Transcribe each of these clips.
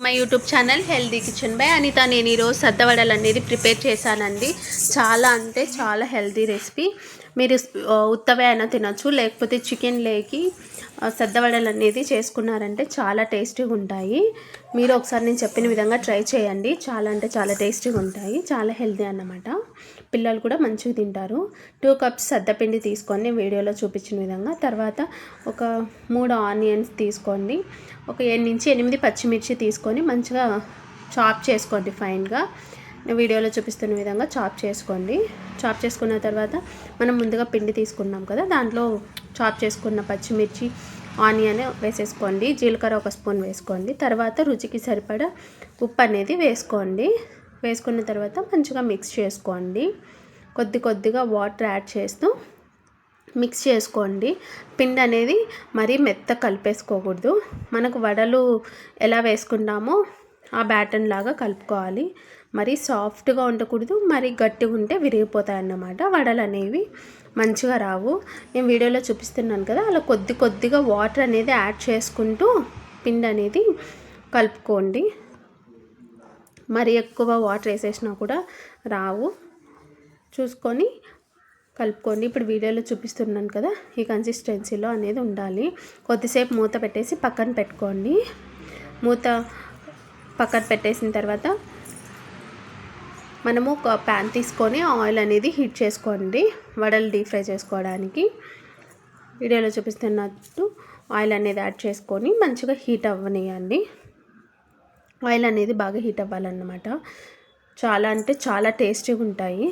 మా YouTube channel healthy kitchen by Anitha. నేను ఈరోజు సద్దవడలు అనేది ప్రిపేర్ చేశానండి. చాలా అంటే చాలా హెల్దీ రెసిపీ. మీరు ఉత్తవే అయినా తినొచ్చు, లేకపోతే చికెన్ లేకి సద్దవడలు అనేది చేసుకున్నారంటే చాలా టేస్టీగా ఉంటాయి. మీరు ఒకసారి నేను చెప్పిన విధంగా ట్రై చేయండి. చాలా అంటే చాలా టేస్టీగా ఉంటాయి, చాలా హెల్దీ అన్నమాట. పిల్లలు కూడా మంచిగా తింటారు. 2 కప్స్ సద్దపిండి తీసుకొని వీడియోలో చూపించిన విధంగా, తర్వాత ఒక 3 ఆనియన్స్ తీసుకోండి, ఒక 7 నుంచి 8 పచ్చిమిర్చి తీసుకొని మంచిగా చాప్ చేసుకోండి ఫైన్గా. వీడియోలో చూపిస్తున్న విధంగా చాప్ చేసుకోండి. చాప్ చేసుకున్న తర్వాత మనం ముందుగా పిండి తీసుకున్నాం కదా, దాంట్లో చాప్ చేసుకున్న పచ్చిమిర్చి ఆనియన్ వేసేసుకోండి. జీలకర్ర 1 స్పూన్ వేసుకోండి. తర్వాత రుచికి సరిపడా ఉప్పు అనేది వేసుకోండి. వేసుకున్న తర్వాత మంచిగా మిక్స్ చేసుకోండి. కొద్దిగా వాటర్ యాడ్ చేస్తూ మిక్స్ చేసుకోండి. పిండి అనేది మరీ మెత్త కలిపేసుకోకూడదు. మనకు వడలు ఎలా వేసుకుంటామో ఆ బ్యాటర్న్ లాగా కలుపుకోవాలి. మరీ సాఫ్ట్గా ఉండకూడదు, మరీ గట్టిగా ఉంటే విరిగిపోతాయి అన్నమాట. వడలు అనేవి మంచిగా రావు. నేను వీడియోలో చూపిస్తున్నాను కదా, అలా కొద్దిగా వాటర్ అనేది యాడ్ చేసుకుంటూ పిండి అనేది కలుపుకోండి. మరి ఎక్కువ వాటర్ వేసేసినా కూడా రావు, చూసుకొని కలుపుకోండి. ఇప్పుడు వీడియోలో చూపిస్తున్నాను కదా, ఈ కన్సిస్టెన్సీలో అనేది ఉండాలి. కొద్దిసేపు మూత పెట్టేసి పక్కన పెట్టుకోండి. మూత పక్కన పెట్టేసిన తర్వాత మనము ఒక ప్యాన్ తీసుకొని ఆయిల్ అనేది హీట్ చేసుకోండి, వడలు డీప్ ఫ్రై చేసుకోవడానికి. వీడియోలో చూపిస్తున్నట్టు ఆయిల్ అనేది యాడ్ చేసుకొని మంచిగా హీట్ అవ్వనియండి. ఆయిల్ అనేది బాగా హీట్ అవ్వాలన్నమాట. చాలా అంటే చాలా టేస్టీగా ఉంటాయి.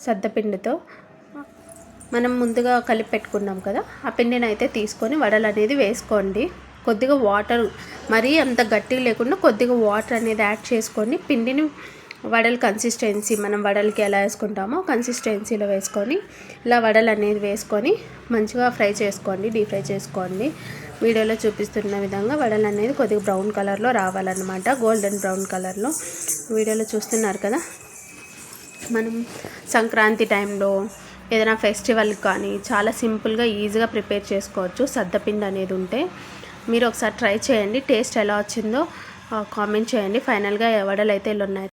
సద్దపిండితో మనం ముందుగా కలిపి పెట్టుకున్నాం కదా, ఆ పిండిని అయితే తీసుకొని వడలు అనేది వేసుకోండి. కొద్దిగా వాటర్, మరీ అంత గట్టిగా లేకుండా కొద్దిగా వాటర్ అనేది యాడ్ చేసుకొని పిండిని వడల కన్సిస్టెన్సీ, మనం వడలకి ఎలా వేసుకుంటామో కన్సిస్టెన్సీలో వేసుకొని ఇలా వడలు అనేది వేసుకొని మంచిగా ఫ్రై చేసుకోండి, డీప్ ఫ్రై చేసుకోండి. వీడియోలో చూపిస్తున్న విధంగా వడలు అనేది కొద్దిగా బ్రౌన్ కలర్లో రావాలన్నమాట, గోల్డెన్ బ్రౌన్ కలర్లో. వీడియోలో చూస్తున్నారు కదా, మనం సంక్రాంతి టైంలో ఏదైనా ఫెస్టివల్ కానీ చాలా సింపుల్గా ఈజీగా ప్రిపేర్ చేసుకోవచ్చు సద్దపిండి అనేది ఉంటే. మీరు ఒకసారి ట్రై చేయండి, టేస్ట్ ఎలా వచ్చిందో కామెంట్ చేయండి. ఫైనల్గా వడలు అయితే ఇలా ఉన్నాయి.